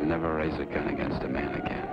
never raise a gun against a man again.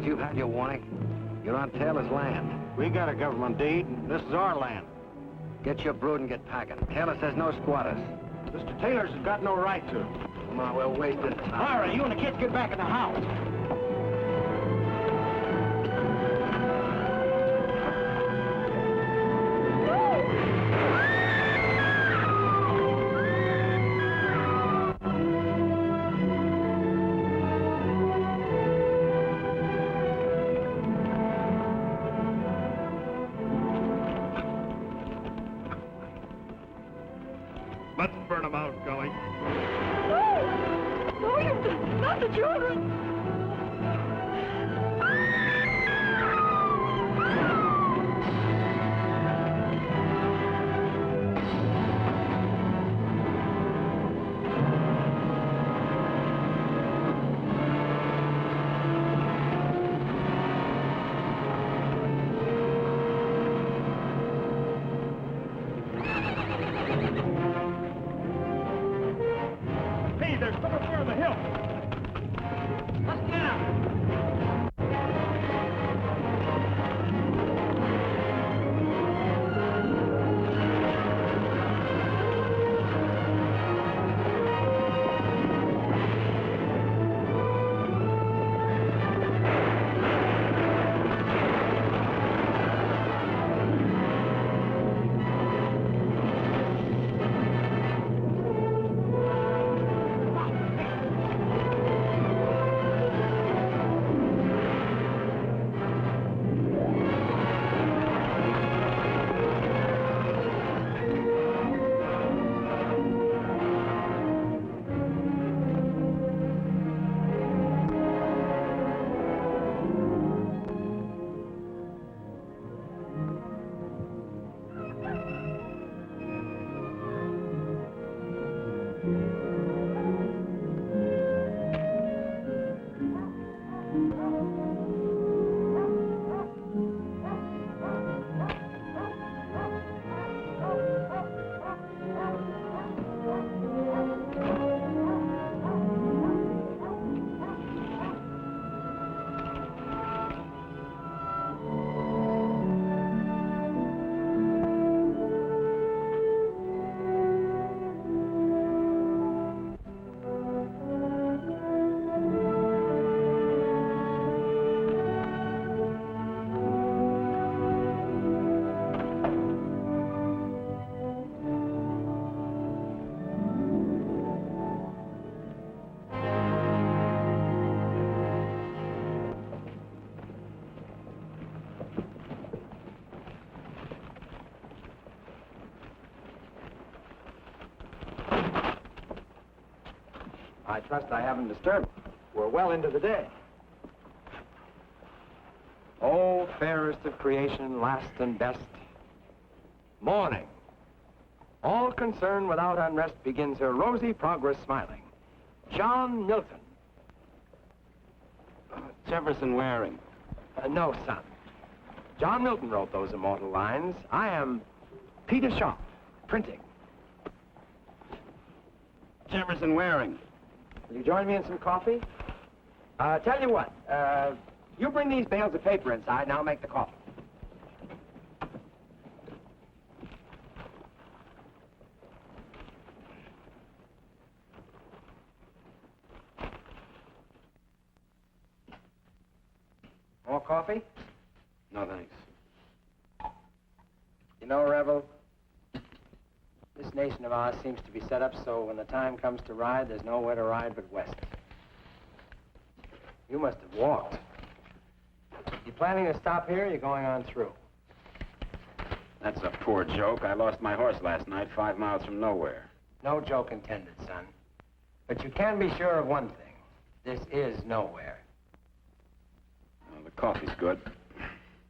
You've had your warning. You're on Taylor's land. We got a government deed, and this is our land. Get your brood and get packing. Taylor says no squatters. Mr. Taylor's got no right to. Come on, we're wasting time. All right, you and the kids get back in the house. Let's burn them out, Gully. No, not the children. I trust I haven't disturbed you. We're well into the day. Oh, fairest of creation, last and best. Morning. All concern without unrest begins her rosy progress smiling. John Milton. Jefferson Waring. No, son. John Milton wrote those immortal lines. I am Peter Sharp, printing. Jefferson Waring. Will you join me in some coffee? Tell you what, you bring these bales of paper inside and I'll make the coffee. More coffee? No, thanks. You know, Rebel, this nation of ours seems to be set up so when the time comes to ride, there's nowhere to ride but west. You must have walked. You planning to stop here or you going on through? That's a poor joke. I lost my horse last night 5 miles from nowhere. No joke intended, son. But you can be sure of one thing. This is nowhere. Well, the coffee's good.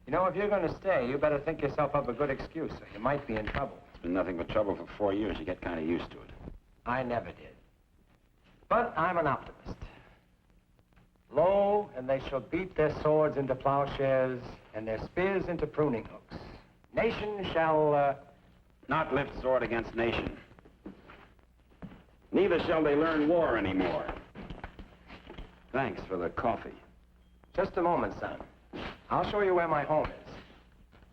You know, if you're going to stay, you better think yourself up a good excuse, or you might be in trouble. It's been nothing but trouble for 4 years. You get kind of used to it. I never did. But I'm an optimist. Lo, and they shall beat their swords into plowshares and their spears into pruning hooks. Nation shall, Not lift sword against nation. Neither shall they learn war anymore. Thanks for the coffee. Just a moment, son. I'll show you where my home is.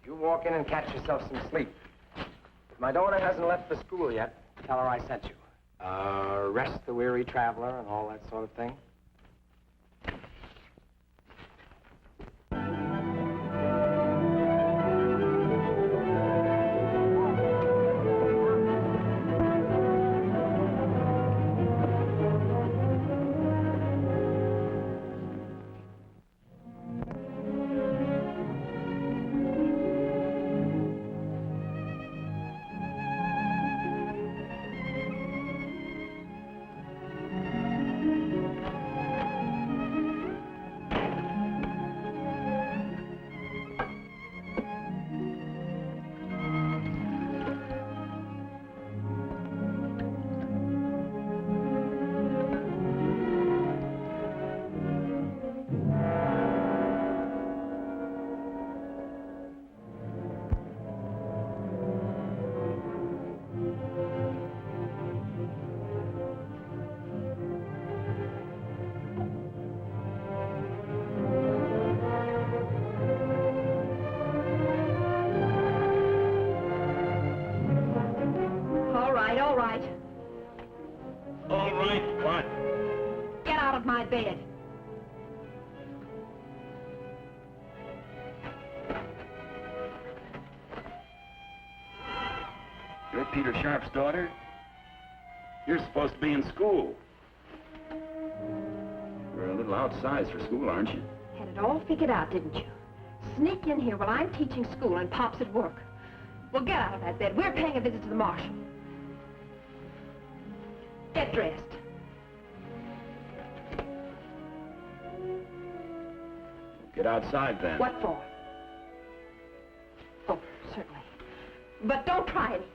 You walk in and catch yourself some sleep. If my daughter hasn't left for school yet, tell her I sent you. Rest the weary traveler and all that sort of thing. All right, what? Get out of my bed. You're Peter Sharp's daughter? You're supposed to be in school. You're a little outsized for school, aren't you? Had it all figured out, didn't you? Sneak in here while I'm teaching school and Pop's at work. Well, get out of that bed. We're paying a visit to the marshal. Get dressed. Get outside, then. What for? Oh, certainly. But don't try anything.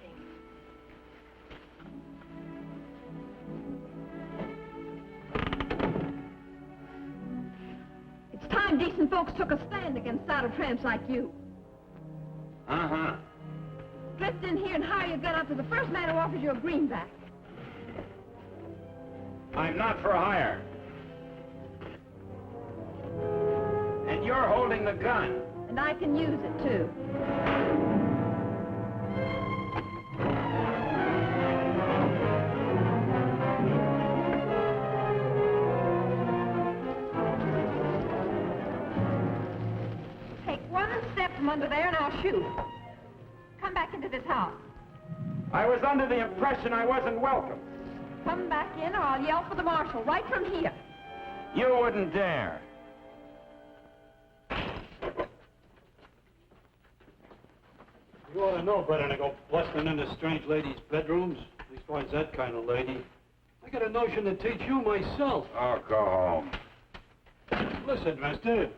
It's time decent folks took a stand against saddle tramps like you. Uh-huh. Drift in here and hire your gun out to the first man who offers you a greenback. I'm not for hire. And you're holding the gun. And I can use it, too. Take one step from under there and I'll shoot. Come back into this house. I was under the impression I wasn't welcome. Come back in or I'll yell for the marshal right from here. You wouldn't dare. You ought to know better than to go blustering into strange ladies' bedrooms. Leastwise, that kind of lady. I got a notion to teach you myself. Oh, go home. Listen, mister,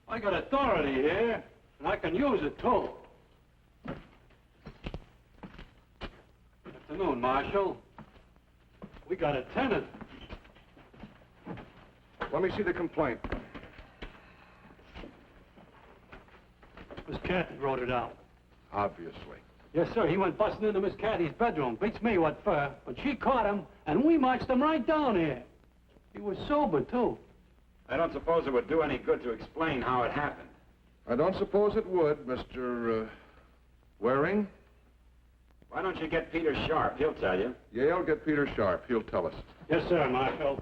I got authority here, and I can use it, too. Afternoon, Marshal. We got a tenant. Let me see the complaint. Miss Cathy wrote it out. Obviously. Yes, sir. He went busting into Miss Cathy's bedroom. Beats me what for. But she caught him, and we marched him right down here. He was sober, too. I don't suppose it would do any good to explain how it happened. I don't suppose it would, Mr. Waring. Why don't you get Peter Sharp? He'll tell you. Yale, get Peter Sharp. He'll tell us. Yes, sir, Marshal.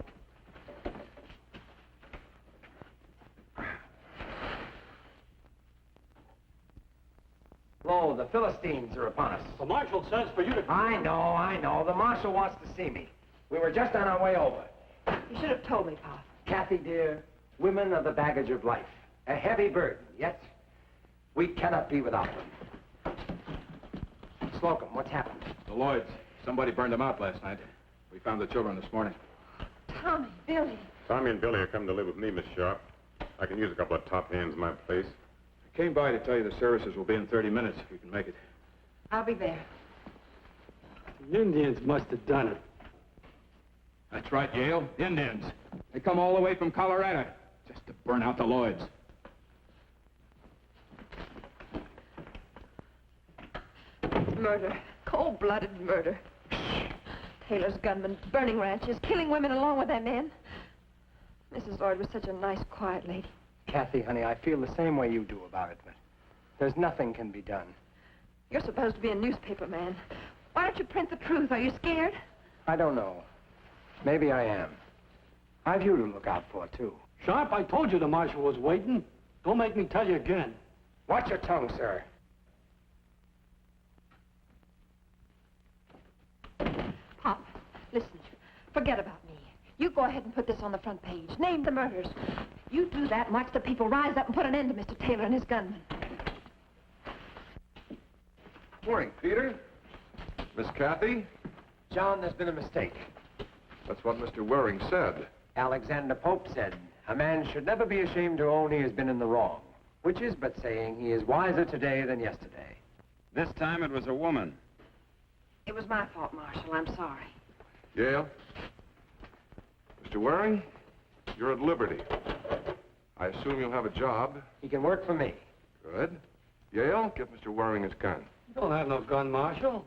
Lo, the Philistines are upon us. The Marshal says for you to... I know. The Marshal wants to see me. We were just on our way over. You should have told me, Pop. Kathy, dear, women are the baggage of life. A heavy burden, yet we cannot be without them. Slocum, what's happened? The Lloyds. Somebody burned them out last night. We found the children this morning. Tommy, Billy. Tommy and Billy are coming to live with me, Miss Sharp. I can use a couple of top hands in my place. I came by to tell you the services will be in 30 minutes, if you can make it. I'll be there. The Indians must have done it. That's right, Yale. Indians. They come all the way from Colorado just to burn out the Lloyds. Murder. Cold-blooded murder. Taylor's gunmen burning ranches, killing women along with their men. Mrs. Lloyd was such a nice, quiet lady. Kathy, honey, I feel the same way you do about it, but there's nothing can be done. You're supposed to be a newspaper man. Why don't you print the truth? Are you scared? I don't know. Maybe I am. I've you to look out for, too. Sharp, I told you the Marshal was waiting. Don't make me tell you again. Watch your tongue, sir. Pop, listen. Forget about me. You go ahead and put this on the front page. Name the murders. You do that and watch the people rise up and put an end to Mr. Taylor and his gunmen. Morning, Peter. Miss Kathy? John, there's been a mistake. That's what Mr. Waring said. Alexander Pope said, a man should never be ashamed to own he has been in the wrong, which is but saying he is wiser today than yesterday. This time it was a woman. It was my fault, Marshal. I'm sorry. Yale? Mr. Waring, you're at liberty. I assume you'll have a job. He can work for me. Good. Yale, get Mr. Waring his gun. You don't have no gun, Marshal.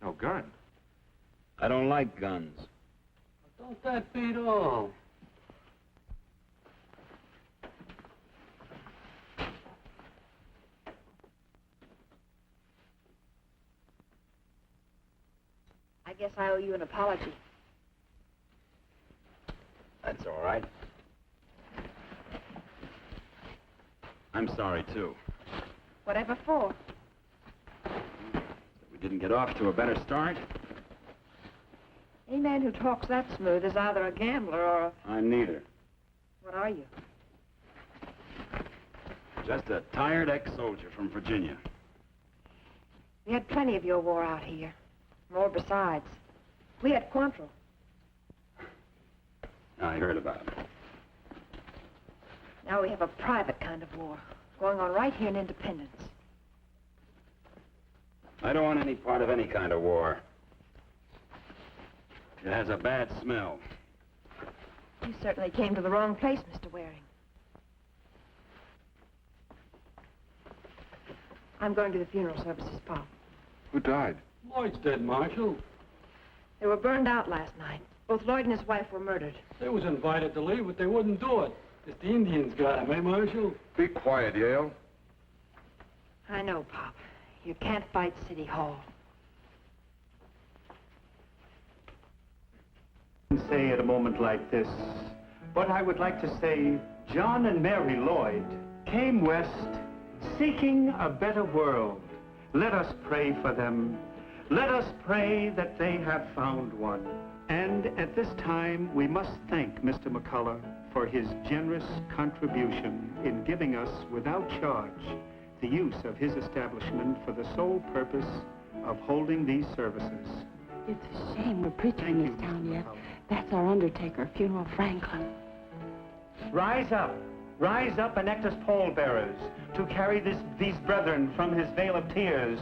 No gun? I don't like guns. Don't that beat all? I guess I owe you an apology. That's all right. I'm sorry, too. Whatever for? We didn't get off to a better start. Any man who talks that smooth is either a gambler or a... I'm neither. What are you? Just a tired ex-soldier from Virginia. We had plenty of your war out here. More besides. We had Quantrill. I heard about it. Now we have a private kind of war going on right here in Independence. I don't want any part of any kind of war. It has a bad smell. You certainly came to the wrong place, Mr. Waring. I'm going to the funeral services, Pop. Who died? Lloyd's dead, Marshal. They were burned out last night. Both Lloyd and his wife were murdered. They was invited to leave, but they wouldn't do it. It's the Indians got him, eh, Marshal? Be quiet, Yale. I know, Pop. You can't fight City Hall. Say at a moment like this, but I would like to say John and Mary Lloyd came west seeking a better world. Let us pray for them. Let us pray that they have found one. And at this time, we must thank Mr. McCullough for his generous contribution in giving us, without charge, the use of his establishment for the sole purpose of holding these services. It's a shame we're preaching in this town yet. That's our undertaker, Funeral Franklin. Rise up and act as pallbearers to carry these brethren from his vale of tears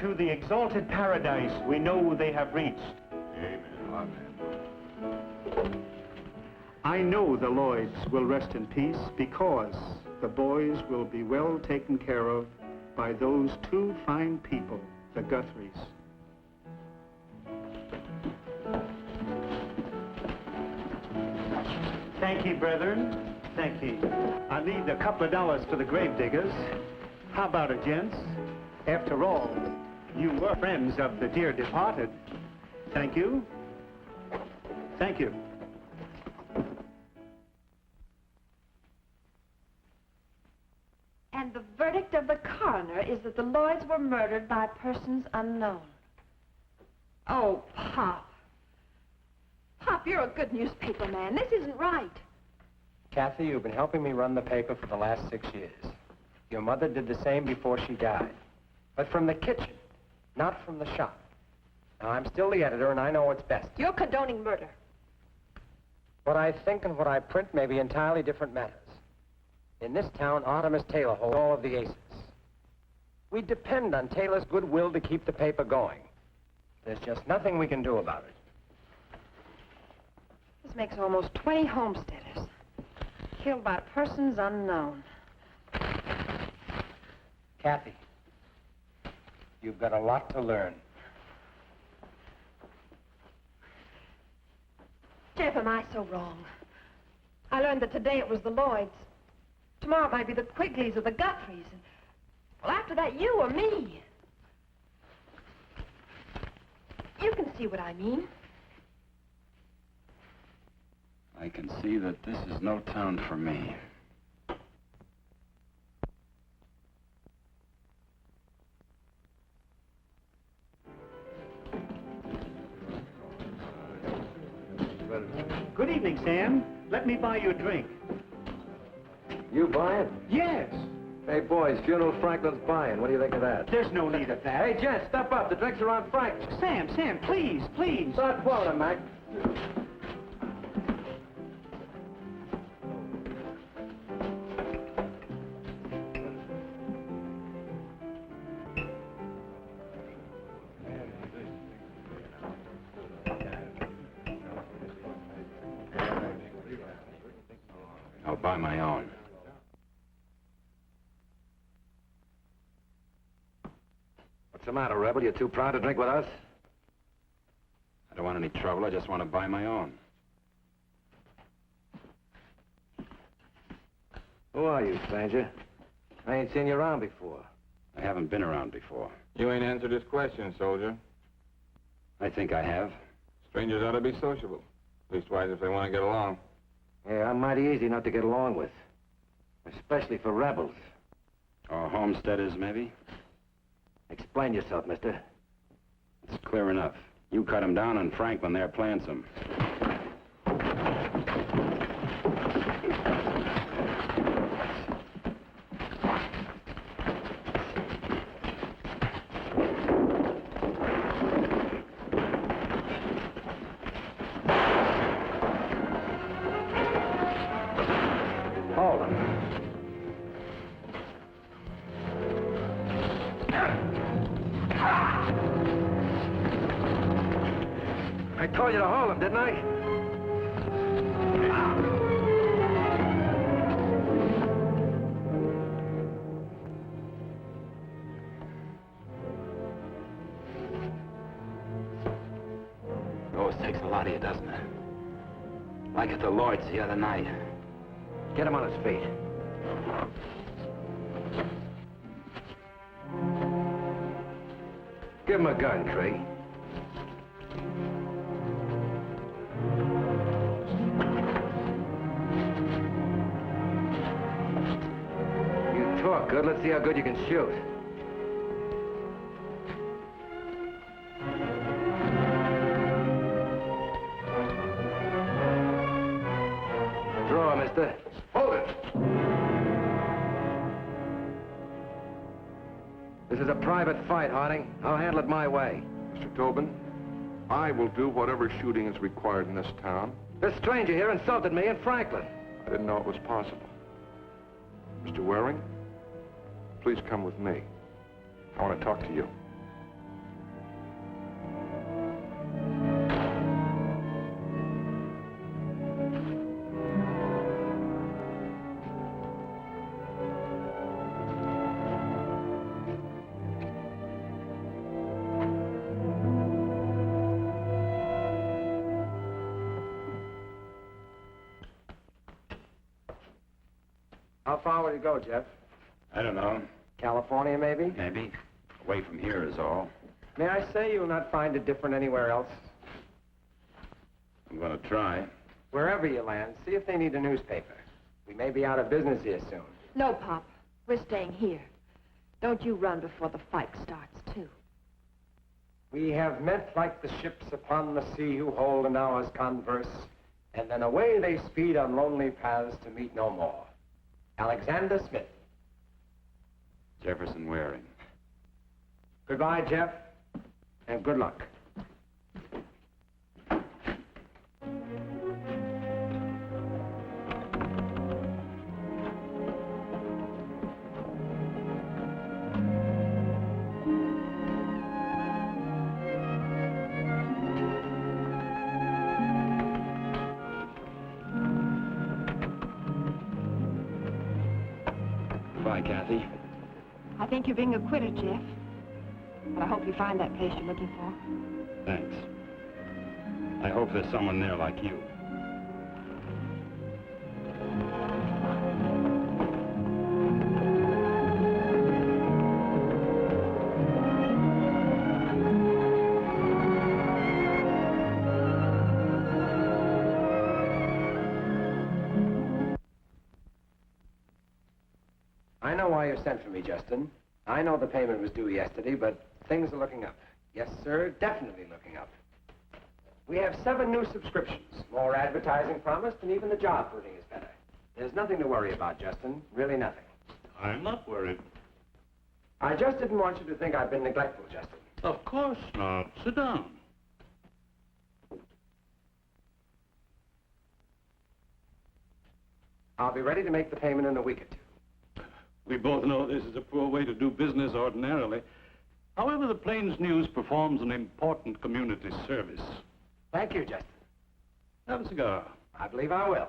to the exalted paradise we know they have reached. Amen. Amen. I know the Lloyds will rest in peace because the boys will be well taken care of by those two fine people, the Guthries. Thank ye, brethren. Thank ye. I need a couple of dollars for the grave diggers. How about it, gents? After all, you were friends of the dear departed. Thank you. Thank you. And the verdict of the coroner is that the Lloyds were murdered by persons unknown. Oh, Pop. Pop, you're a good newspaper man. This isn't right. Kathy, you've been helping me run the paper for the last 6 years. Your mother did the same before she died. But from the kitchen, not from the shop. Now, I'm still the editor, and I know what's best. You're condoning murder. What I think and what I print may be entirely different matters. In this town, Artemis Taylor holds all of the aces. We depend on Taylor's goodwill to keep the paper going. There's just nothing we can do about it. This makes almost 20 homesteaders killed by persons unknown. Kathy, you've got a lot to learn. Jeff, am I so wrong? I learned that today it was the Lloyds. Tomorrow it might be the Quigleys or the Guthries. And, well, after that, you or me. You can see what I mean. I can see that this is no town for me. Good evening, Sam. Let me buy you a drink. You buying? Yes. Hey, boys, Funeral Franklin's buying. What do you think of that? There's no need of that. Hey, Jen, step up. The drinks are on Franklin. Sam, please, please. Start quoting, Mac. I'll buy my own. What's the matter, Rebel? You too proud to drink with us? I don't want any trouble. I just want to buy my own. Who are you, stranger? I ain't seen you around before. I haven't been around before. You ain't answered his question, soldier. I think I have. Strangers ought to be sociable. Leastwise, if they want to get along. Yeah, I'm mighty easy not to get along with. Especially for rebels. Or homesteaders, maybe? Explain yourself, mister. It's clear enough. You cut him down, and Franklin there plants him. Hold him. I told you to hold him, didn't I? Always takes a lot of you, doesn't it? Like at the Lloyds the other night. Get him on his feet. Give him a gun, Tree. You talk good. Let's see how good you can shoot. Draw, mister. Hold it! This is a private fight, Harding. I'll handle it my way. Mr. Tobin, I will do whatever shooting is required in this town. This stranger here insulted me in Franklin. I didn't know it was possible. Mr. Waring, please come with me. I want to talk to you. How far would it go, Jeff? I don't know. California, maybe? Maybe. Away from here is all. May I say you'll not find it different anywhere else? I'm going to try. Wherever you land, see if they need a newspaper. We may be out of business here soon. No, Pop. We're staying here. Don't you run before the fight starts, too. We have met like the ships upon the sea who hold an hour's converse, and then away they speed on lonely paths to meet no more. Alexander Smith. Jefferson Waring. Goodbye, Jeff, and good luck. Goodbye, Kathy. I think you're being acquitted, Jeff. But I hope you find that place you're looking for. Thanks. I hope there's someone there like you. I know why you sent for me, Justin. I know the payment was due yesterday, but things are looking up. Yes, sir, definitely looking up. We have 7 new subscriptions, more advertising promised, and even the job printing is better. There's nothing to worry about, Justin. Really nothing. I'm not worried. I just didn't want you to think I've been neglectful, Justin. Of course not. Sit down. I'll be ready to make the payment in a week or 2. We both know this is a poor way to do business ordinarily. However, the Plains News performs an important community service. Thank you, Justin. Have a cigar. I believe I will.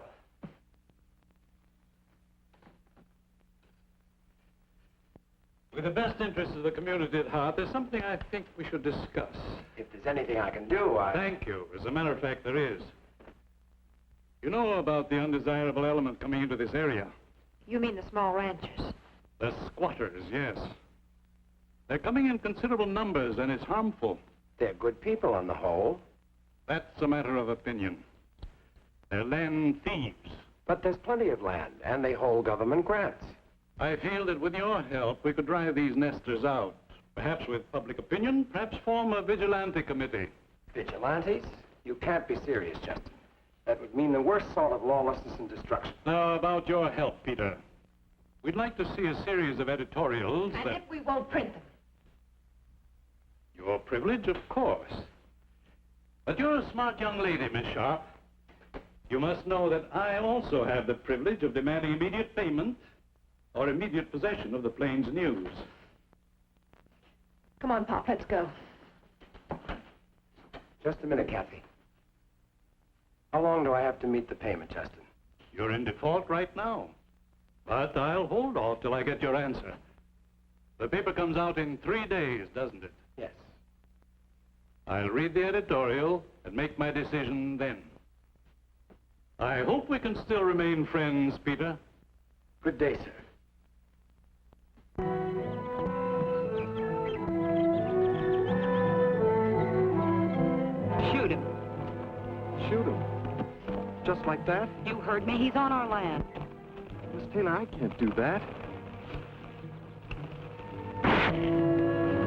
With the best interests of the community at heart, there's something I think we should discuss. If there's anything I can do, Thank you. As a matter of fact, there is. You know about the undesirable element coming into this area? You mean the small ranchers? The squatters, yes. They're coming in considerable numbers, and it's harmful. They're good people on the whole. That's a matter of opinion. They're land thieves. But there's plenty of land, and they hold government grants. I feel that with your help, we could drive these nesters out. Perhaps with public opinion, perhaps form a vigilante committee. Vigilantes? You can't be serious, Justin. That would mean the worst sort of lawlessness and destruction. Now, about your help, Peter. We'd like to see a series of editorials And that... if we won't print them? Your privilege, of course. But you're a smart young lady, Miss Sharp. You must know that I also have the privilege of demanding immediate payment or immediate possession of the Plains News. Come on, Pop, let's go. Just a minute, Kathy. How long do I have to meet the payment, Justin? You're in default right now. But I'll hold off till I get your answer. The paper comes out in 3 days, doesn't it? Yes. I'll read the editorial and make my decision then. I hope we can still remain friends, Peter. Good day, sir. Shoot him. Shoot him. Just like that? You heard me. He's on our land. Miss Taylor, I can't do that.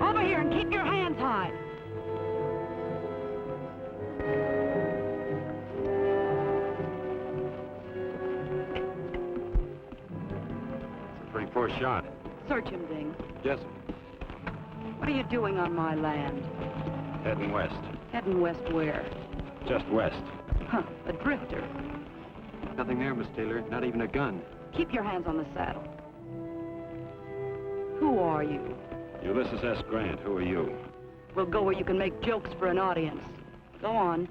Over here and keep your hands high. It's a pretty poor shot. Search him, Ding. Yes, What are you doing on my land? heading west. Heading west where? Just west. Huh, a drifter. Nothing there, Miss Taylor. Not even a gun. Keep your hands on the saddle. Who are you? Ulysses S. Grant, who are you? We'll go where you can make jokes for an audience. Go on.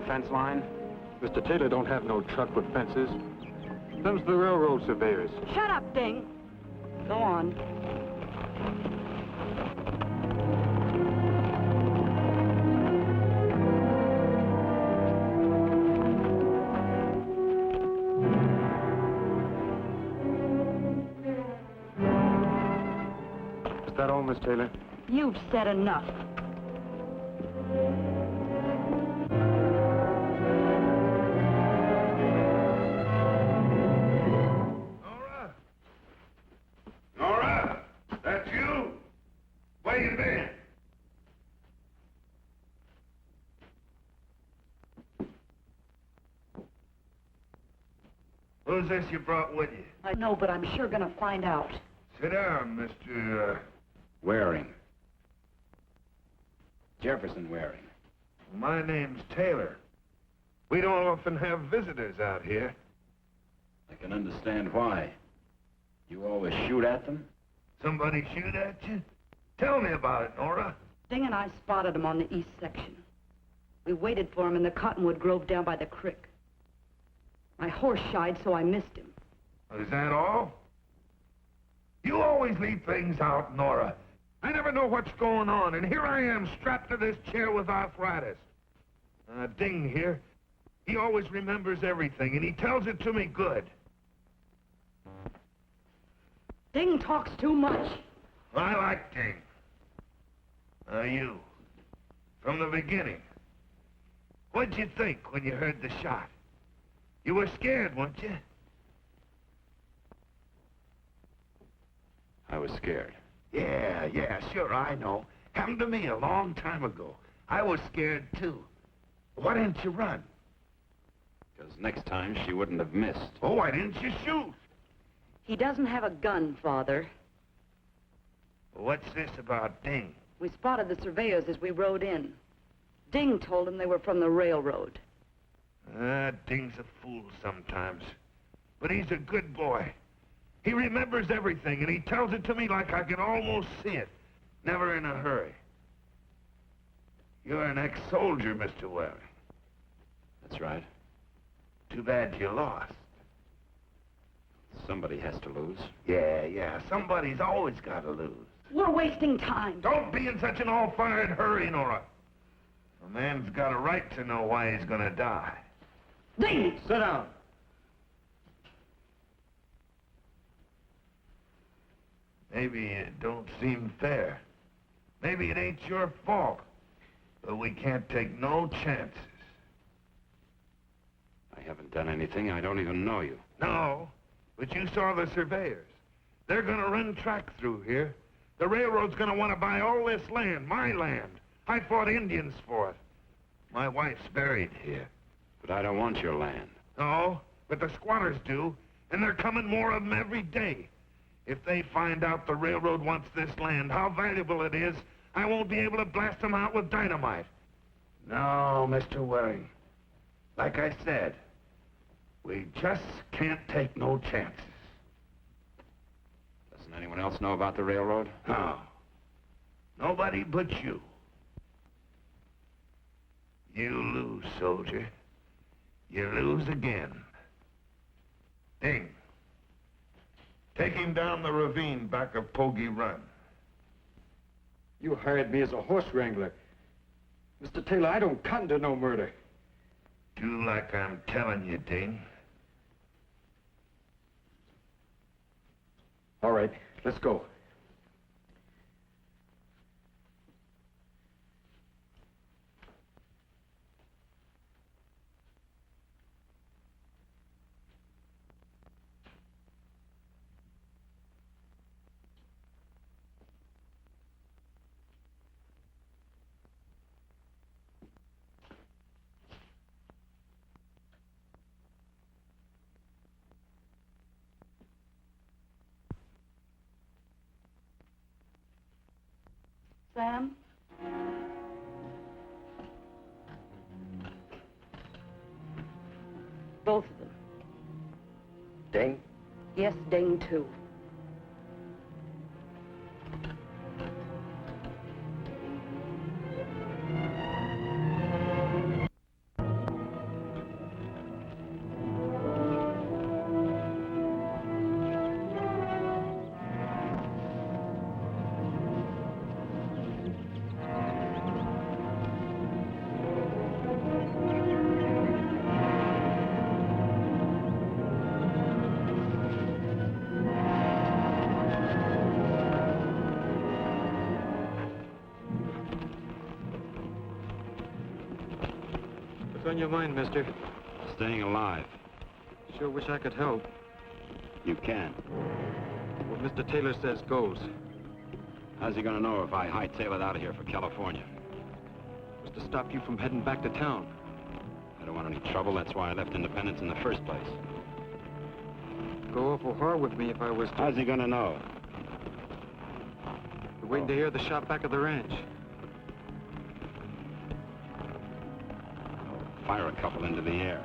new fence line? Mr. Taylor don't have no truck with fences. Them's the railroad surveyors. Shut up, Ding. Go on. Is that all, Miss Taylor? You've said enough. Nora, that's you? Where you been? Who's this you brought with you? I know, but I'm sure gonna find out. Sit down, Mr. Waring. Jefferson Waring. My name's Taylor. We don't often have visitors out here. I can understand why. You always shoot at them? Somebody shoot at you? Tell me about it, Nora. Ding and I spotted him on the east section. We waited for him in the cottonwood grove down by the creek. My horse shied, so I missed him. Is that all? You always leave things out, Nora. I never know what's going on, and here I am strapped to this chair with arthritis. Ding here, he always remembers everything, and he tells it to me good. Ding talks too much. I like Ding. You, from the beginning, what'd you think when you heard the shot? You were scared, weren't you? I was scared. Yeah, sure, I know. Happened to me a long time ago. I was scared, too. Why didn't you run? Because next time she wouldn't have missed. Oh, why didn't you shoot? He doesn't have a gun, Father. What's this about Ding? We spotted the surveyors as we rode in. Ding told him they were from the railroad. Ding's a fool sometimes. But he's a good boy. He remembers everything, and he tells it to me like I can almost see it. Never in a hurry. You're an ex-soldier, Mr. Waring. That's right. Too bad you lost. Somebody has to lose. Yeah, somebody's always got to lose. We're wasting time. Don't be in such an all-fired hurry, Nora. A man's got a right to know why he's gonna die. Ding! Sit down. Maybe it don't seem fair. Maybe it ain't your fault. But we can't take no chances. I haven't done anything. I don't even know you. No, but you saw the surveyors. They're gonna run track through here. The railroad's gonna want to buy all this land, my land. I fought Indians for it. My wife's buried here. But I don't want your land. No, but the squatters do, and they're coming more of them every day. If they find out the railroad wants this land, how valuable it is, I won't be able to blast them out with dynamite. No, Mr. Waring. Like I said, we just can't take no chances. Doesn't anyone else know about the railroad? No. Nobody but you. You lose, soldier. You lose again. Ding. Take him down the ravine back of Pogey Run. You hired me as a horse wrangler. Mr. Taylor, I don't cotton to no murder. Do like I'm telling you, Ding. All right, let's go. Sam? Both of them. Ding? Yes, Ding, too. on your mind, mister? Staying alive. Sure wish I could help. You can. What Mr. Taylor says goes. How's he gonna know if I hightail it out of here for California? Was to stop you from heading back to town. I don't want any trouble. That's why I left Independence in the first place. Go awful hard with me if I was to... How's he gonna know? You're waiting to hear the shot back of the ranch. Fire a couple into the air.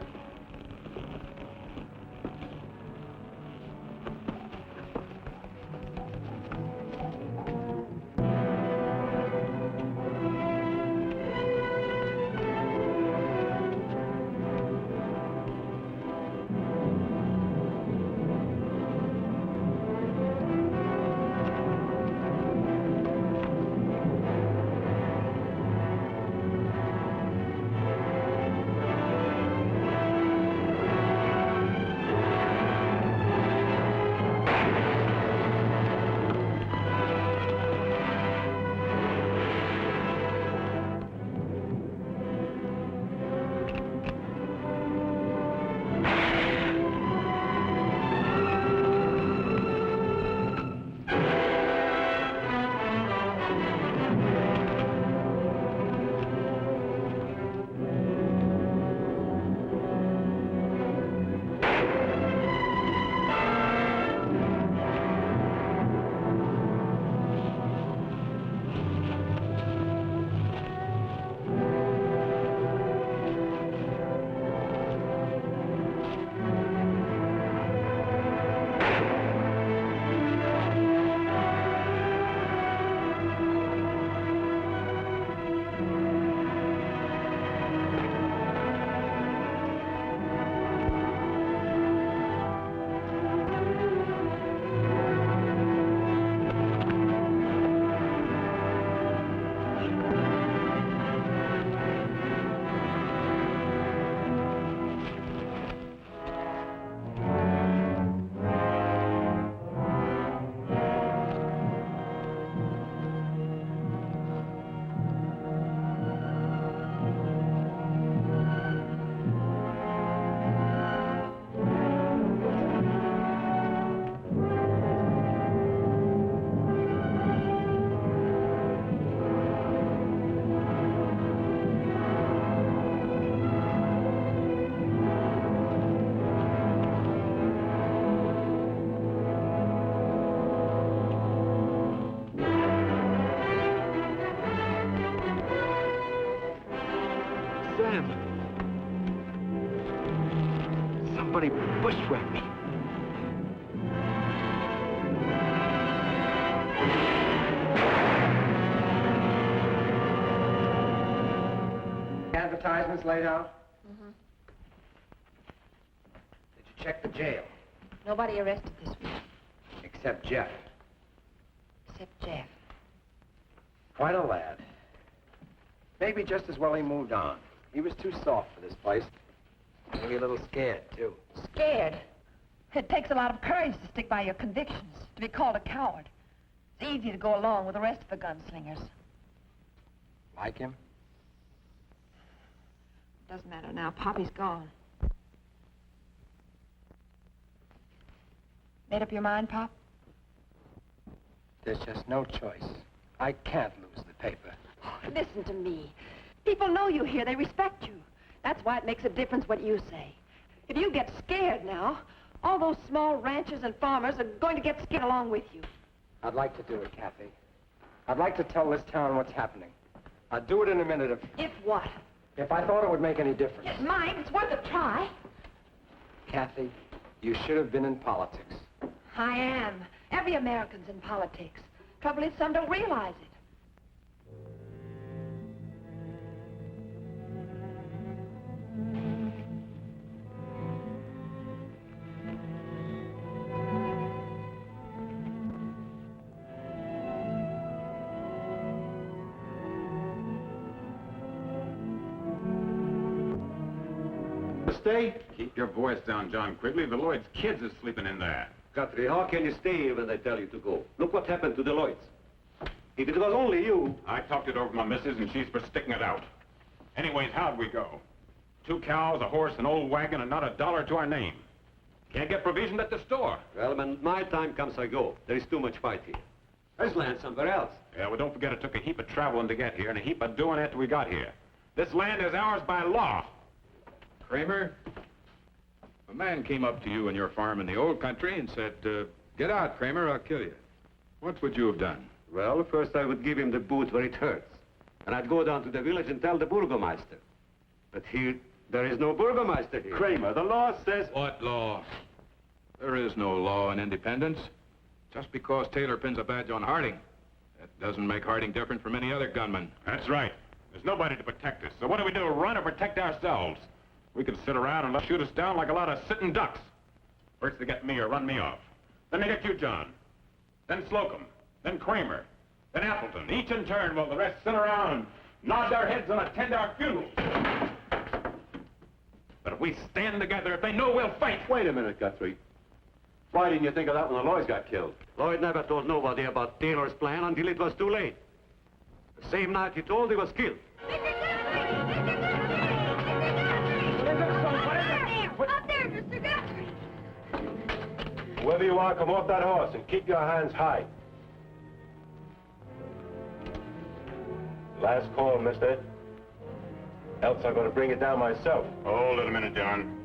Somebody bushwhacked me. Advertisements laid out? Mm-hmm. Did you check the jail? Nobody arrested this week. Except Jeff. Except Jeff. Quite a lad. Maybe just as well he moved on. He was too soft for this place. Maybe a little scared, too. Scared? It takes a lot of courage to stick by your convictions, to be called a coward. It's easy to go along with the rest of the gunslingers. Like him? Doesn't matter now. Poppy's gone. Made up your mind, Pop? There's just no choice. I can't lose the paper. Oh, listen to me. People know you here. They respect you. That's why it makes a difference what you say. If you get scared now, all those small ranchers and farmers are going to get scared along with you. I'd like to do it, Kathy. I'd like to tell this town what's happening. I'd do it in a minute If what? if I thought it would make any difference. It might. It's worth a try. Kathy, you should have been in politics. I am. Every American's in politics. Trouble is, some don't realize it. Stay? Keep your voice down, John Quigley. The Lloyd's kids is sleeping in there. Guthrie, how can you stay when they tell you to go? Look what happened to the Lloyds. If it was only you... I talked it over with my missus, and she's for sticking it out. Anyways, how'd we go? 2 cows, a horse, an old wagon, and not a dollar to our name. Can't get provision at the store. Well, when my time comes, I go. There is too much fight here. There's land somewhere else. Yeah, well, don't forget it took a heap of traveling to get here and a heap of doing after we got here. This land is ours by law. Kramer, a man came up to you on your farm in the old country and said, get out, Kramer, I'll kill you. What would you have done? Well, first I would give him the boot where it hurts. And I'd go down to the village and tell the burgomaster. But here, there is no burgomaster here. Kramer, the law says... What law? There is no law in Independence. Just because Taylor pins a badge on Harding, that doesn't make Harding different from any other gunman. That's right. There's nobody to protect us. So what do? Run or protect ourselves? We could sit around and let shoot us down like a lot of sitting ducks. First they get me or run me off. Then they get you, John. Then Slocum. Then Kramer. Then Appleton. Each in turn while the rest sit around and nod their heads and attend our funerals. But if we stand together, if they know we'll fight... Wait a minute, Guthrie. Why didn't you think of that when the Lloyds got killed? Lloyd never told nobody about Taylor's plan until it was too late. The same night he told, he was killed. Up there, Mr. Guthrie! Whoever you are, come off that horse and keep your hands high. Last call, mister. Else I'm going to bring it down myself. Hold it a minute, John.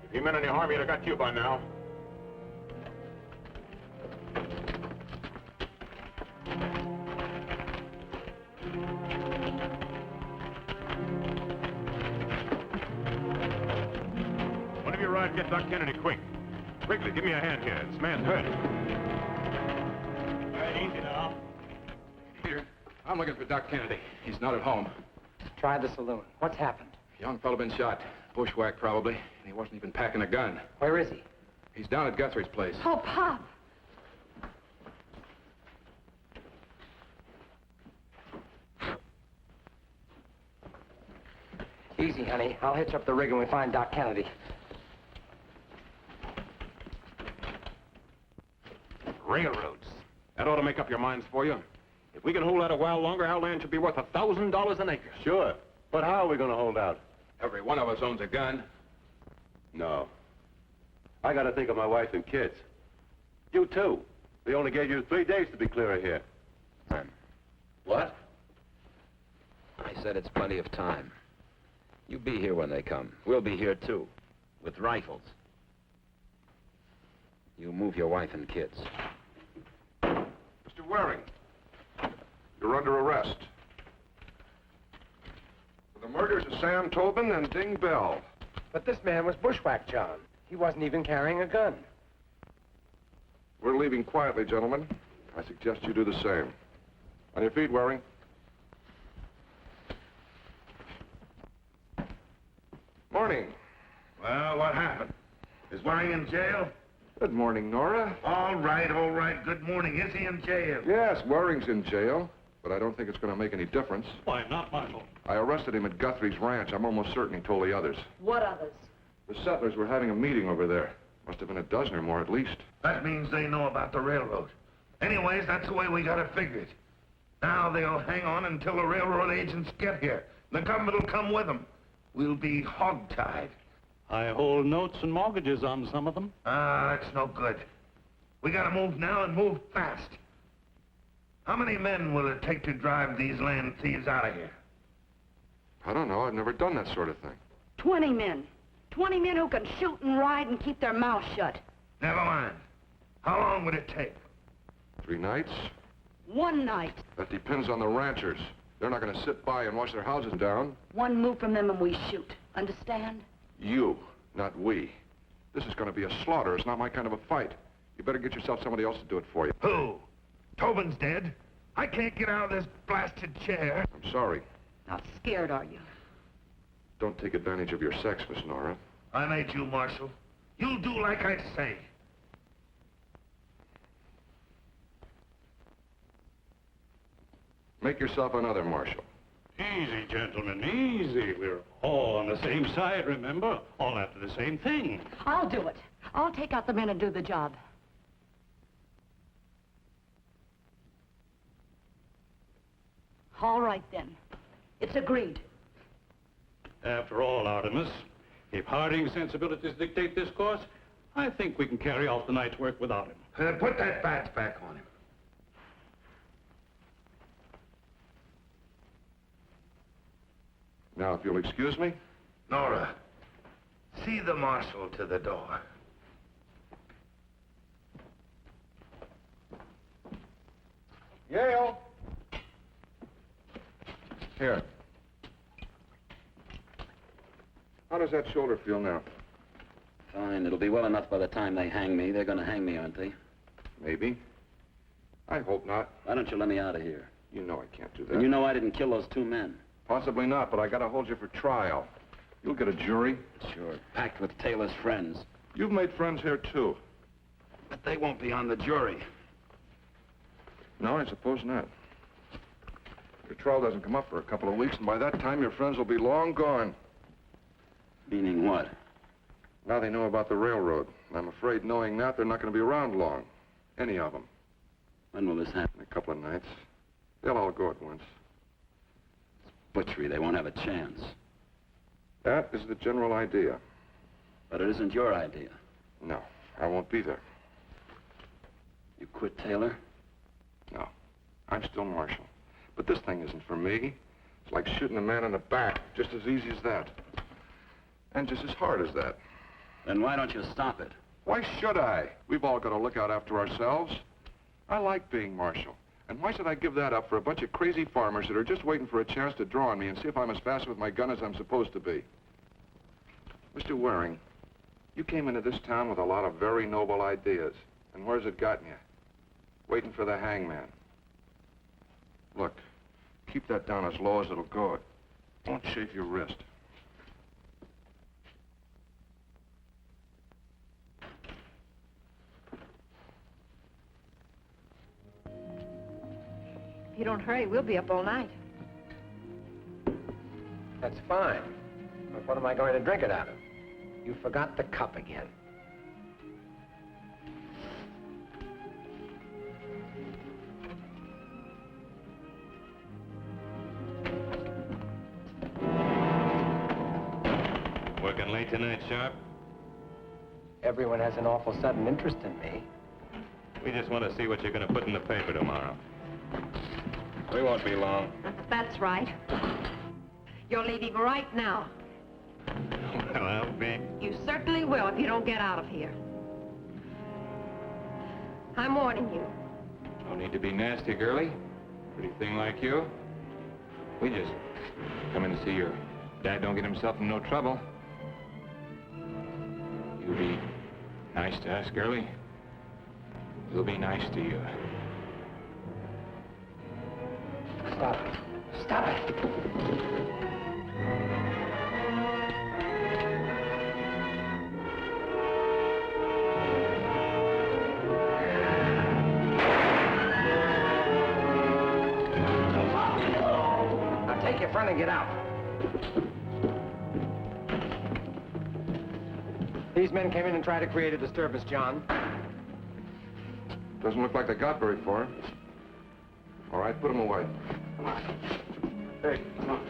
If he meant any harm, he'd have got you by now. One of you ride and get Doc Kennedy quick. Quickly, give me a hand here. This man's hurt. All right, easy now. Peter, I'm looking for Doc Kennedy. He's not at home. Try the saloon. What's happened? Young fellow been shot. Bushwhacked, probably. And he wasn't even packing a gun. Where is he? He's down at Guthrie's place. Oh, Pop! Easy, honey. I'll hitch up the rig when we find Doc Kennedy. Railroads. That ought to make up your minds for you. If we can hold out a while longer, our land should be worth $1,000 an acre. Sure. But how are we going to hold out? Every one of us owns a gun. No. I got to think of my wife and kids. You too. We only gave you 3 days to be clear of here. What? I said it's plenty of time. You be here when they come. We'll be here, too. With rifles. You move your wife and kids. Mr. Waring, you're under arrest. For the murders of Sam Tobin and Ding Bell. But this man was bushwhacked, John. He wasn't even carrying a gun. We're leaving quietly, gentlemen. I suggest you do the same. On your feet, Waring. Morning. Well, what happened? Is Waring in jail? Good morning, Nora. All right, all right. Good morning. Is he in jail? Yes, Waring's in jail, but I don't think it's going to make any difference. Why not, Marshal? I arrested him at Guthrie's ranch. I'm almost certain he told the others. What others? The settlers were having a meeting over there. Must have been a dozen or more at least. That means they know about the railroad. Anyways, that's the way we got it figured. Now they'll hang on until the railroad agents get here. The government will come with them. We'll be hogtied. I hold notes and mortgages on some of them. Ah, that's no good. We gotta move now and move fast. How many men will it take to drive these land thieves out of here? I don't know. I've never done that sort of thing. 20 men. 20 men who can shoot and ride and keep their mouths shut. Never mind. How long would it take? 3 nights? 1 night. That depends on the ranchers. They're not going to sit by and watch their houses down. 1 move from them and we shoot. Understand? You, not we. This is going to be a slaughter. It's not my kind of a fight. You better get yourself somebody else to do it for you. Who? Tobin's dead. I can't get out of this blasted chair. I'm sorry. Not scared, are you? Don't take advantage of your sex, Miss Nora. I made you, Marshal. You'll do like I say. Make yourself another marshal. Easy, gentlemen, easy. We're all on the same side, remember? All after the same thing. I'll do it. I'll take out the men and do the job. All right, then. It's agreed. After all, Artemis, if Harding's sensibilities dictate this course, I think we can carry off the night's work without him. Put that badge back on him. Now, if you'll excuse me. Nora, see the marshal to the door. Yale! Here. How does that shoulder feel now? Fine. It'll be well enough by the time they hang me. They're going to hang me, aren't they? Maybe. I hope not. Why don't you let me out of here? You know I can't do that. And you know I didn't kill those 2 men. Possibly not, but I gotta hold you for trial. You'll get a jury. Sure. Packed with Taylor's friends. You've made friends here, too. But they won't be on the jury. No, I suppose not. Your trial doesn't come up for a couple of weeks, and by that time, your friends will be long gone. Meaning what? Now they know about the railroad. And I'm afraid, knowing that, they're not going to be around long. Any of them. When will this happen? In a couple of nights. They'll all go at once. Butchery. They won't have a chance. That is the general idea. But it isn't your idea. No, I won't be there. You quit Taylor? No, I'm still marshal. But this thing isn't for me. It's like shooting a man in the back, just as easy as that. And just as hard as that. Then why don't you stop it? Why should I? We've all got to look out after ourselves. I like being marshal. And why should I give that up for a bunch of crazy farmers that are just waiting for a chance to draw on me and see if I'm as fast with my gun as I'm supposed to be? Mr. Waring, you came into this town with a lot of very noble ideas. And where's it gotten you? Waiting for the hangman. Look, keep that down as low as it'll go. Don't chafe your wrist. If you don't hurry, we'll be up all night. That's fine. But what am I going to drink it out of? You forgot the cup again. Working late tonight, Sharp? Everyone has an awful sudden interest in me. We just want to see what you're going to put in the paper tomorrow. We won't be long. That's right. You're leaving right now. Well, I'll be. You certainly will if you don't get out of here. I'm warning you. No need to be nasty, girlie. Pretty thing like you. We just come in to see your dad don't get himself in no trouble. You be nice to us, girlie. We'll be nice to you. Stop it. Stop it. Now take your friend and get out. These men came in and tried to create a disturbance, John. Doesn't look like they got very far. All right, put them away. Come on. Hey, come on.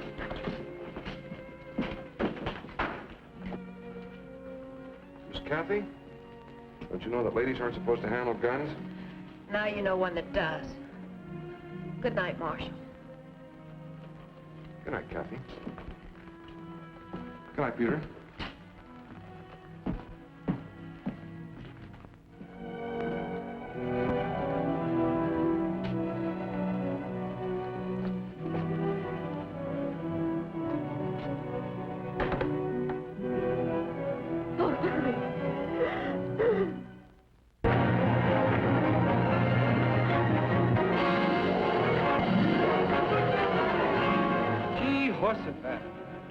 Miss Kathy, don't you know that ladies aren't supposed to handle guns? Now you know one that does. Good night, Marshal. Good night, Kathy. Good night, Peter.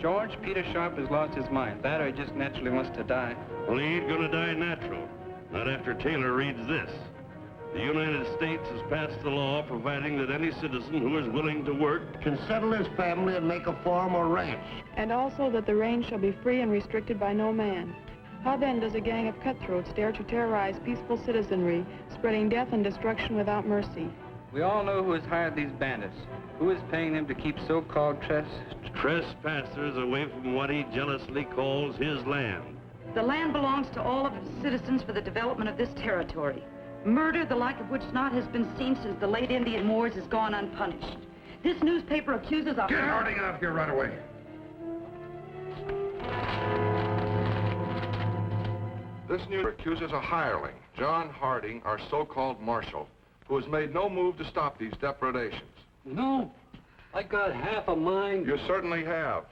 George, Peter Sharp has lost his mind. That or he just naturally wants to die. Well, he ain't gonna die natural. Not after Taylor reads this. The United States has passed the law providing that any citizen who is willing to work can settle his family and make a farm or ranch. And also that the range shall be free and restricted by no man. How then does a gang of cutthroats dare to terrorize peaceful citizenry, spreading death and destruction without mercy? We all know who has hired these bandits. Who is paying them to keep so-called trespassers away from what he jealously calls his land. The land belongs to all of its citizens for the development of this territory. Murder, the like of which not has been seen since the late Indian wars, has gone unpunished. This newspaper accuses our... Get Harding out here right away. This news accuses a hireling, John Harding, our so-called marshal, who has made no move to stop these depredations. No, I got half a mind. You certainly have.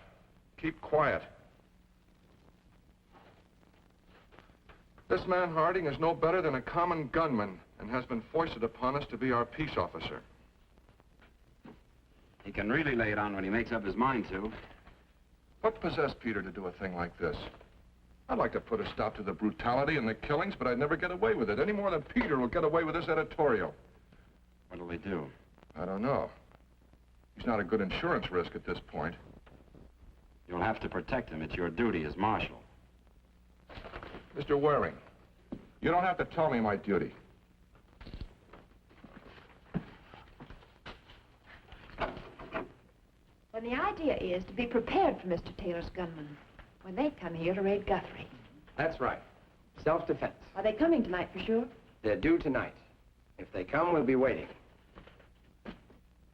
Keep quiet. This man Harding is no better than a common gunman and has been foisted upon us to be our peace officer. He can really lay it on when he makes up his mind to. What possessed Peter to do a thing like this? I'd like to put a stop to the brutality and the killings, but I'd never get away with it, any more than Peter will get away with this editorial. What'll he do? I don't know. He's not a good insurance risk at this point. You'll have to protect him. It's your duty as marshal. Mr. Waring, you don't have to tell me my duty. Well, the idea is to be prepared for Mr. Taylor's gunmen when they come here to raid Guthrie. That's right. Self-defense. Are they coming tonight for sure? They're due tonight. If they come, we'll be waiting.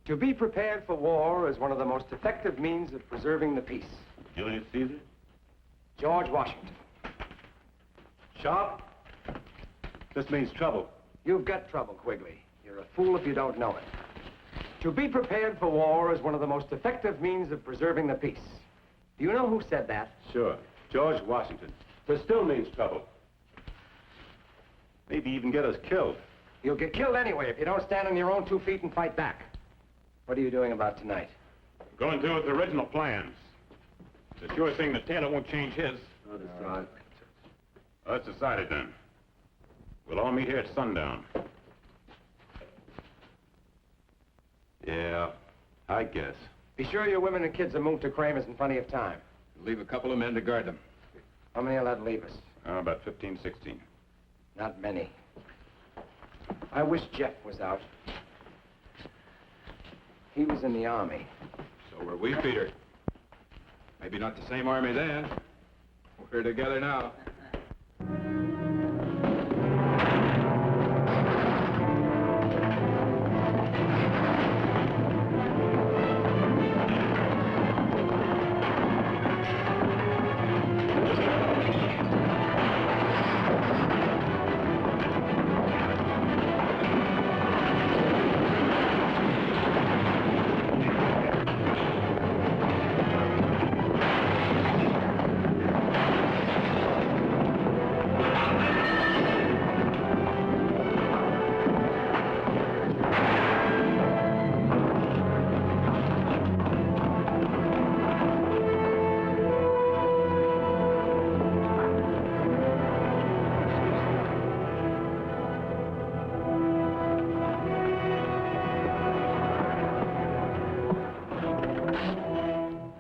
To be prepared for war is one of the most effective means of preserving the peace. Julius Caesar? George Washington. Sharp? This means trouble. You've got trouble, Quigley. You're a fool if you don't know it. To be prepared for war is one of the most effective means of preserving the peace. Do you know who said that? Sure. George Washington. This still means trouble. Maybe even get us killed. You'll get killed anyway if you don't stand on your own 2 feet and fight back. What are you doing about tonight? Going through with the original plans. It's a sure thing that Taylor won't change his. Oh, that's right. Well, that's decided then. We'll all meet here at sundown. Yeah, I guess. Be sure your women and kids are moved to Kramer's in plenty of time. Leave a couple of men to guard them. How many will that leave us? About 15, 16. Not many. I wish Jeff was out. He was in the army. So were we, Peter. Maybe not the same army then. We're together now.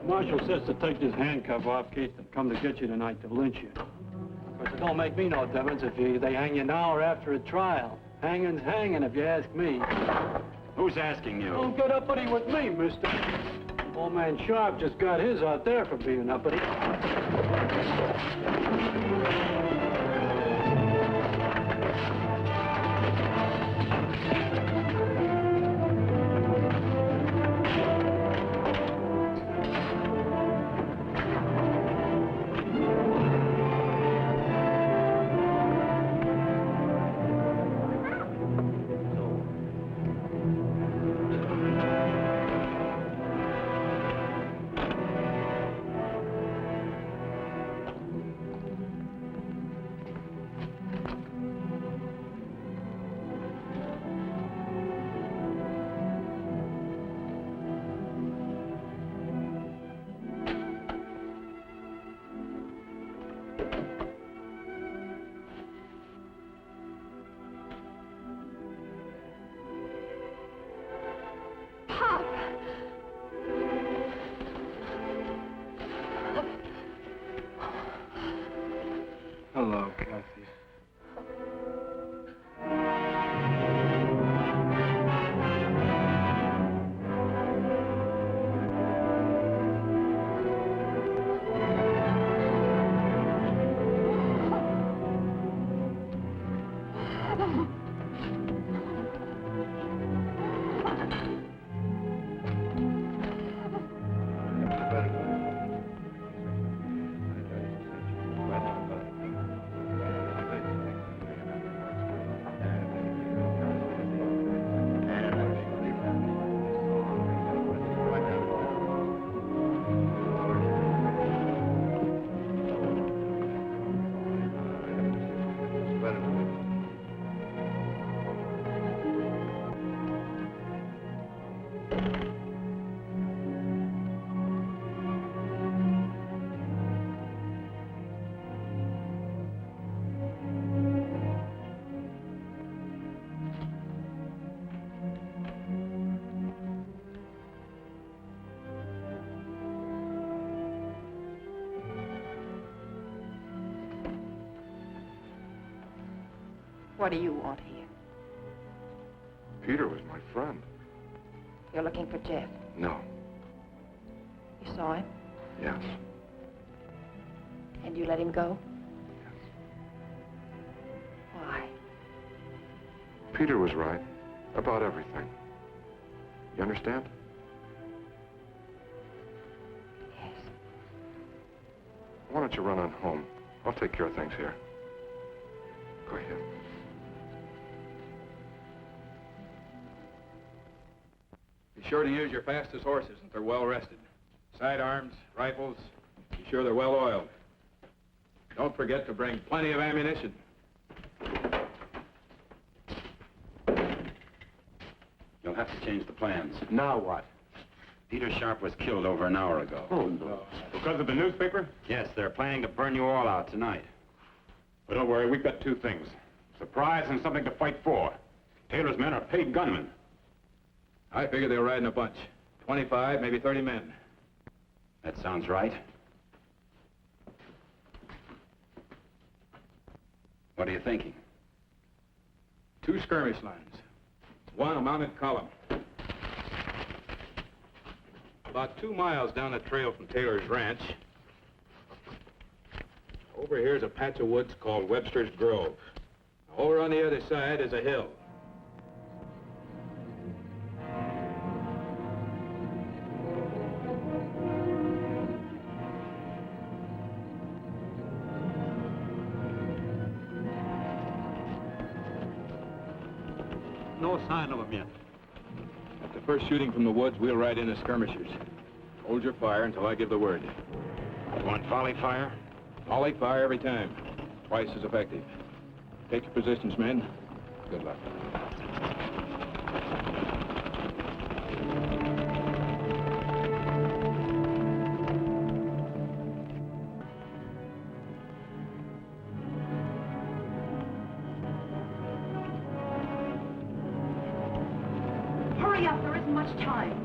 Marshal says to take this handcuff off in case they come to get you tonight to lynch you. But it don't make me no difference if they hang you now or after a trial. Hanging's hanging, if you ask me. Who's asking you? Don't get uppity with me, mister. Old man Sharp just got his out there for being uppity. Hello, Kathy. What do you want here? Peter was my friend. You're looking for Jeff. No. You saw him? Yes. And you let him go? Why? Peter was right about everything. You understand? Yes. Why don't you run on home? I'll take care of things here. Go ahead. Be sure to use your fastest horses if they're well rested. Sidearms, rifles, be sure they're well oiled. Don't forget to bring plenty of ammunition. You'll have to change the plans. Now what? Peter Sharp was killed over an hour ago. Oh, no. Because of the newspaper? Yes, they're planning to burn you all out tonight. But don't worry, we've got two things. Surprise and something to fight for. Taylor's men are paid gunmen. I figure they'll ride in a bunch. 25, maybe 30 men. That sounds right. What are you thinking? 2 skirmish lines. 1 a mounted column. About 2 miles down the trail from Taylor's ranch, over here's a patch of woods called Webster's Grove. Over on the other side is a hill. No sign of them yet. At the first shooting from the woods, we'll ride in as skirmishers. Hold your fire until I give the word. You want volley fire? Volley fire every time. Twice as effective. Take your positions, men. Good luck. Hurry up, there isn't much time.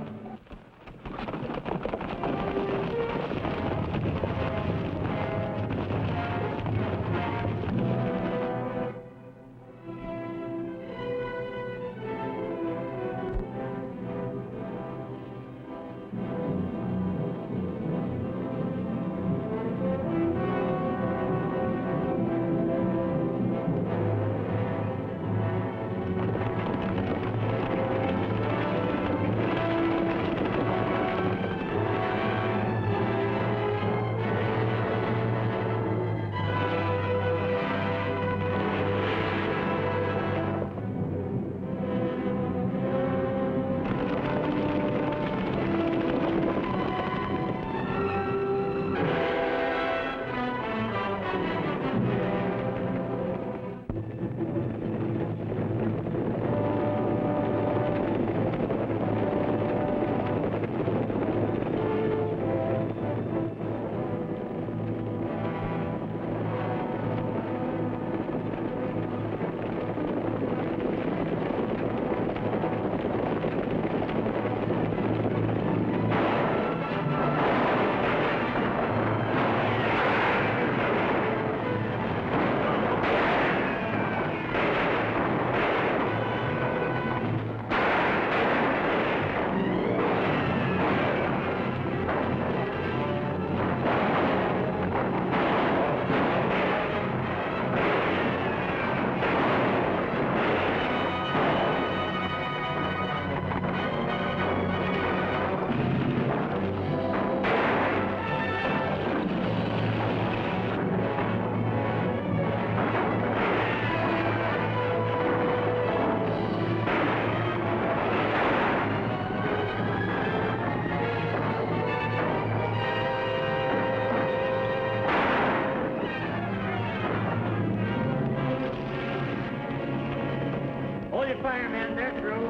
Firemen, they're through.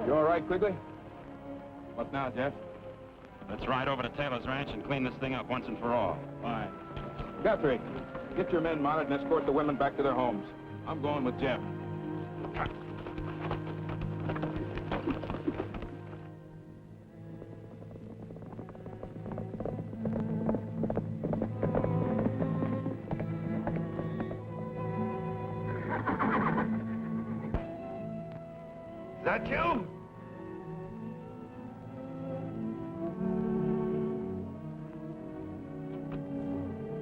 You all right, Quigley? What now, Jeff? Let's ride over to Taylor's ranch and clean this thing up once and for all. Fine. Guthrie, get your men mounted and escort the women back to their homes. I'm going with Jeff. That you?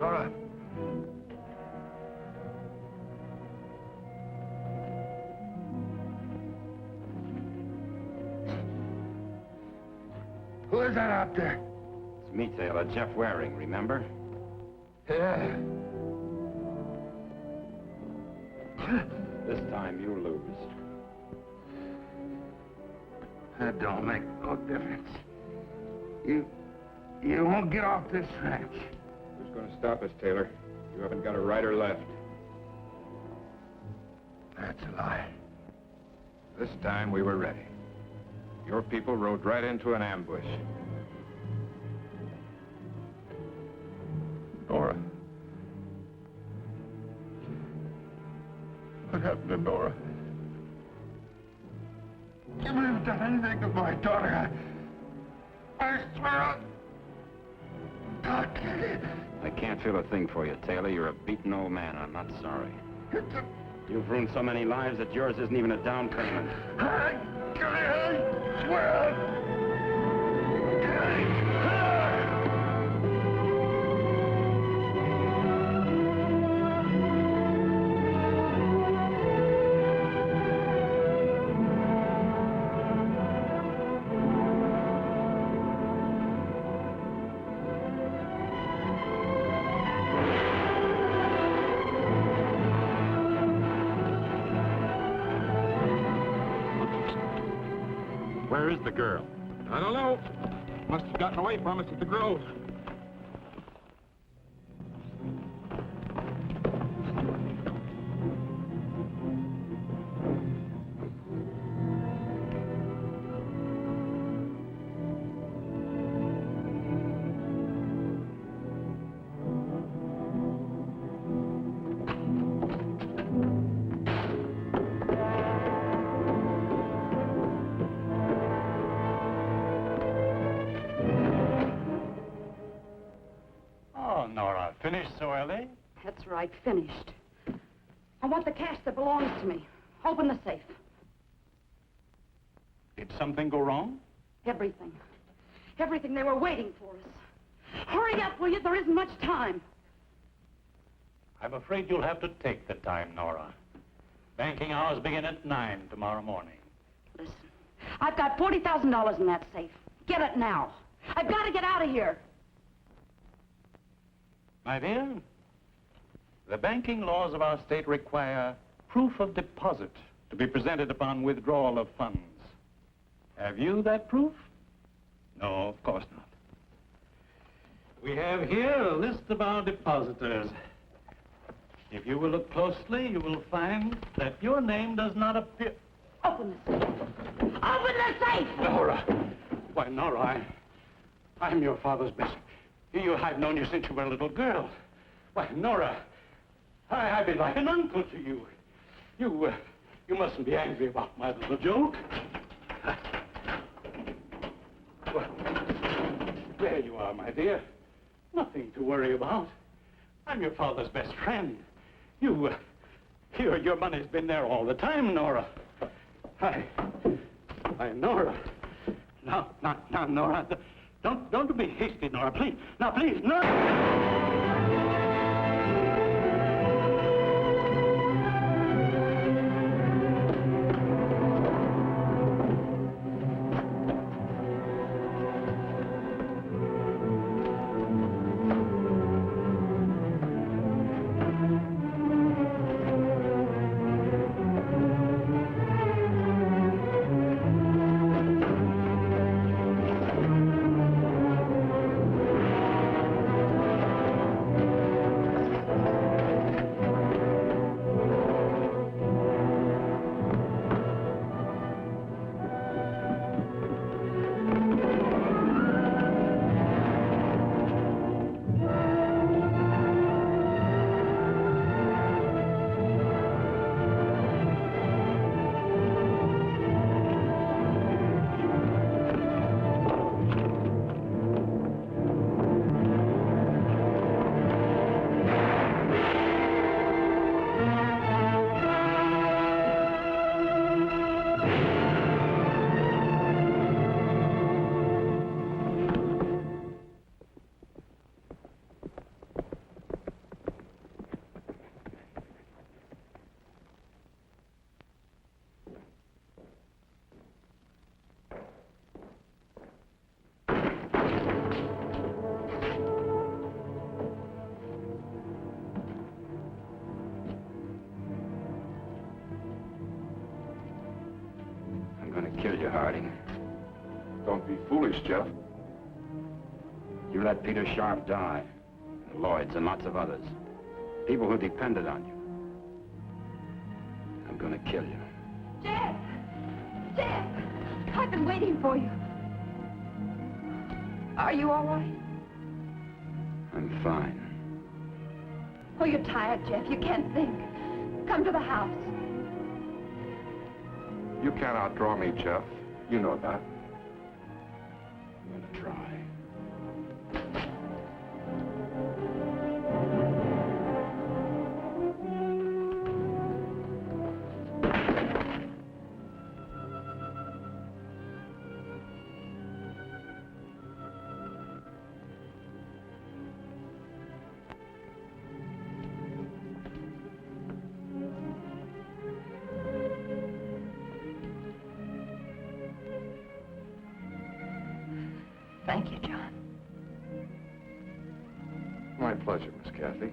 Nora. Who is that out there? It's me, Taylor. Jeff Waring, remember? Yeah. This time you lose. That don't make no difference. You won't get off this ranch. Who's going to stop us, Taylor? You haven't got a right or left. That's a lie. This time we were ready. Your people rode right into an ambush. Nora. What happened to Nora? You would have done anything to my daughter. I swear I'll kill you. I can't feel a thing for you, Taylor. You're a beaten old man. I'm not sorry. You've ruined so many lives that yours isn't even a down payment. I swear. Where is the girl? I don't know. Must have gotten away from us at the Grove. Nora, finished so early? That's right, finished. I want the cash that belongs to me. Open the safe. Did something go wrong? Everything. Everything. They were waiting for us. Hurry up, will you? There isn't much time. I'm afraid you'll have to take the time, Nora. Banking hours begin at 9 tomorrow morning. Listen, I've got $40,000 in that safe. Get it now. I've got to get out of here. My dear, the banking laws of our state require proof of deposit to be presented upon withdrawal of funds. Have you that proof? No, of course not. We have here a list of our depositors. If you will look closely, you will find that your name does not appear... Open the safe. Open the safe! Nora! Why, Nora, I'm your father's best... I've known you since you were a little girl. Why, Nora, I've been like an uncle to you. You mustn't be angry about my little joke. Well, there you are, my dear. Nothing to worry about. I'm your father's best friend. Your money's been there all the time, Nora. Nora. Now, Nora, don't be hasty, Nora, please. Now, please, Nora! kill you, Harding. Don't be foolish, Jeff. You let Peter Sharp die, and Lloyd's and lots of others. People who depended on you. I'm gonna kill you. Jeff! Jeff! I've been waiting for you. Are you all right? I'm fine. Oh, you're tired, Jeff. You can't think. Come to the house. You can't outdraw me, Jeff. You know that. I'm gonna try. Thank you, John. My pleasure, Miss Kathy.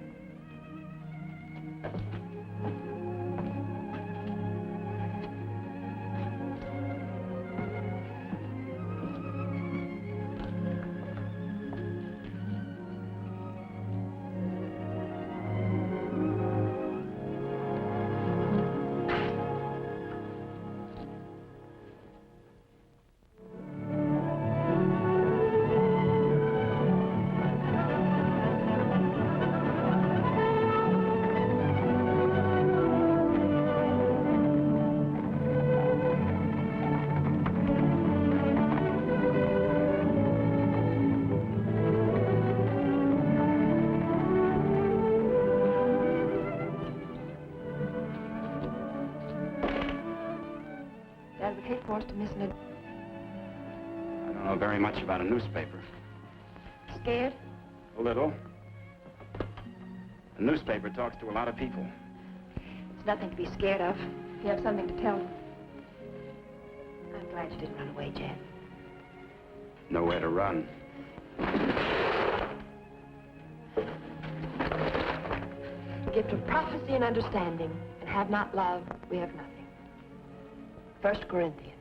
Advocate for us to miss an... I don't know very much about a newspaper. Scared? A little. A newspaper talks to a lot of people. It's nothing to be scared of. You have something to tell them. I'm glad you didn't run away, Jeff. Nowhere to run. The gift of prophecy and understanding, and have not love, we have nothing. 1 Corinthians.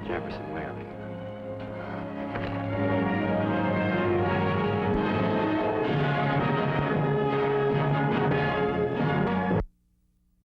Jefferson Waring.